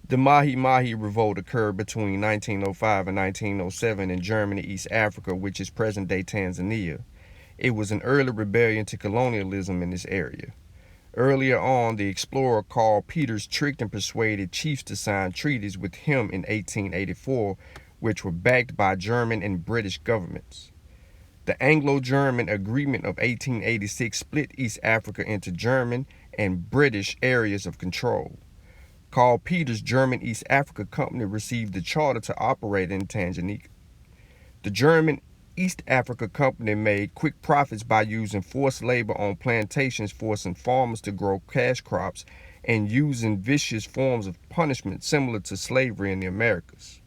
The Maji Maji Revolt occurred between 1905 and 1907 in Germany, East Africa, which is present-day Tanzania. It was an early rebellion to colonialism in this area. Earlier on, the explorer Carl Peters tricked and persuaded chiefs to sign treaties with him in 1884, which were backed by German and British governments. The Anglo-German Agreement of 1886 split East Africa into German and British areas of control. Carl Peters' German East Africa Company received the charter to operate in Tanganyika. The German East Africa Company made quick profits by using forced labor on plantations, forcing farmers to grow cash crops, and using vicious forms of punishment similar to slavery in the Americas.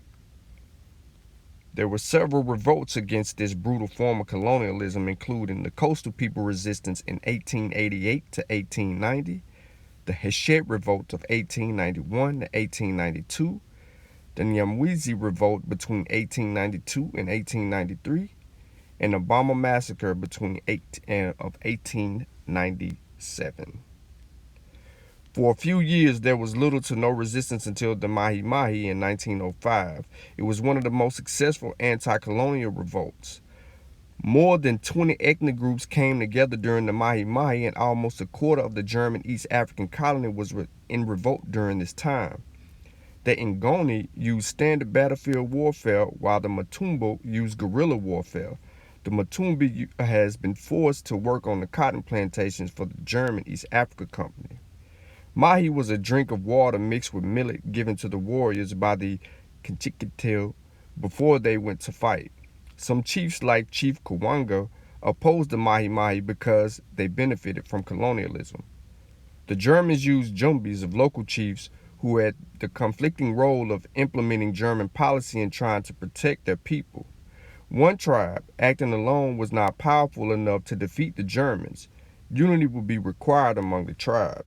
There were several revolts against this brutal form of colonialism, including the Coastal People Resistance in 1888 to 1890, the Heshet Revolt of 1891 to 1892, the Nyamwezi Revolt between 1892 and 1893, and the Bama Massacre between 1897. For a few years, there was little to no resistance until the Maji Maji in 1905. It was one of the most successful anti-colonial revolts. More than 20 ethnic groups came together during the Maji Maji, and almost a quarter of the German East African colony was in revolt during this time. The Ngoni used standard battlefield warfare, while the Matumbo used guerrilla warfare. The Matumbi has been forced to work on the cotton plantations for the German East Africa Company. Mahi was a drink of water mixed with millet given to the warriors by the Kinchikatel before they went to fight. Some chiefs like Chief Kawanga opposed the Mahi Mahi because they benefited from colonialism. The Germans used jumbis of local chiefs who had the conflicting role of implementing German policy and trying to protect their people. One tribe, acting alone, was not powerful enough to defeat the Germans. Unity would be required among the tribe.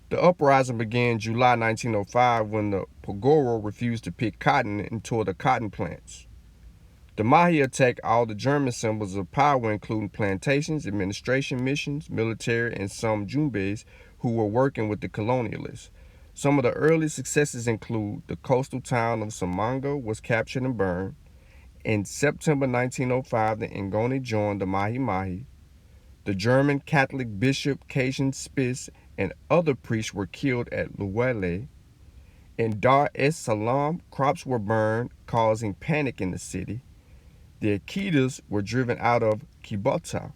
The uprising began in July 1905 when the Pogoro refused to pick cotton and tore the cotton plants. The Mahi attacked all the German symbols of power, including plantations, administration missions, military, and some Jumbes who were working with the colonialists. Some of the early successes include the coastal town of Samanga was captured and burned. In September 1905, the Ngoni joined the Mahi Mahi. The German Catholic Bishop Cassian Spiss and other priests were killed at Luwele. In Dar es Salaam, crops were burned, causing panic in the city. The Akitas were driven out of Kibata.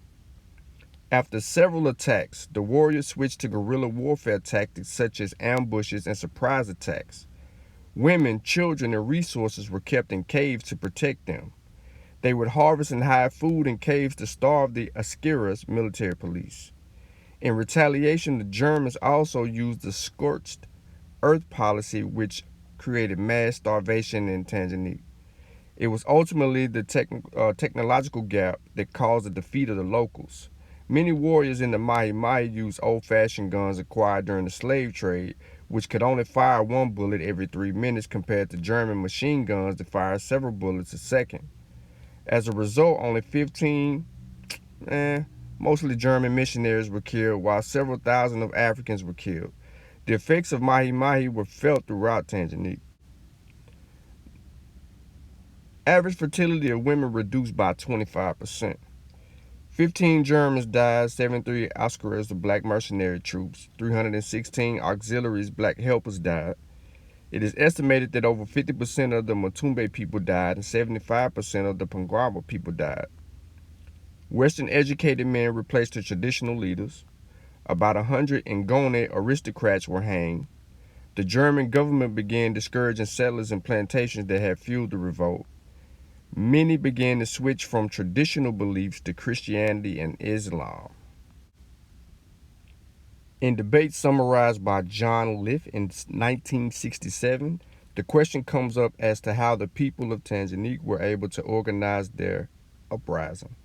After several attacks, the warriors switched to guerrilla warfare tactics such as ambushes and surprise attacks. Women, children, and resources were kept in caves to protect them. They would harvest and hide food in caves to starve the Askiras, military police. In retaliation, the Germans also used the scorched earth policy, which created mass starvation in Tanzania. It was ultimately the technological gap that caused the defeat of the locals. Many warriors in the Mahi Mahi used old-fashioned guns acquired during the slave trade, which could only fire one bullet every 3 minutes compared to German machine guns that fired several bullets a second. As a result, only 15, mostly German missionaries were killed, while several thousand of Africans were killed. The effects of Mahi Mahi were felt throughout Tanzania. Average fertility of women reduced by 25%. 15 Germans died, 73 Askaras of black mercenary troops, 316 auxiliaries black helpers died. It is estimated that over 50% of the Matumbe people died and 75% of the Pangwaba people died. Western educated men replaced the traditional leaders. About 100 Ngoni aristocrats were hanged. The German government began discouraging settlers and plantations that had fueled the revolt. Many began to switch from traditional beliefs to Christianity and Islam. In debate summarized by John Liff in 1967, the question comes up as to how the people of Tanzania were able to organize their uprising.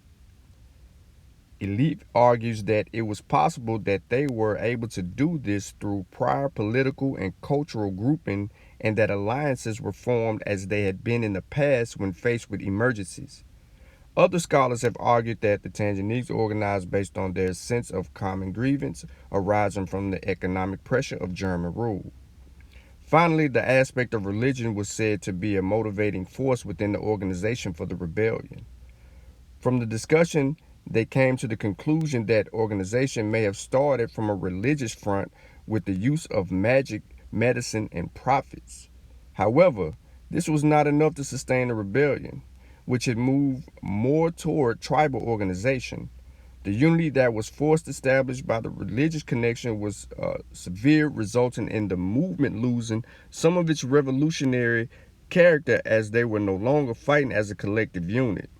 Elite argues that it was possible that they were able to do this through prior political and cultural grouping, and that alliances were formed as they had been in the past when faced with emergencies. Other scholars have argued that the Tanzanians organized based on their sense of common grievance arising from the economic pressure of German rule. Finally, the aspect of religion was said to be a motivating force within the organization for the rebellion. From the discussion, they came to the conclusion that organization may have started from a religious front with the use of magic, medicine, and prophets. However, this was not enough to sustain the rebellion, which had moved more toward tribal organization. The unity that was forced established by the religious connection was severe, resulting in the movement losing some of its revolutionary character as they were no longer fighting as a collective unit.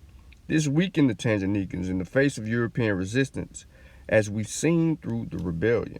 This weakened the Tanganyikans in the face of European resistance, as we've seen through the rebellion.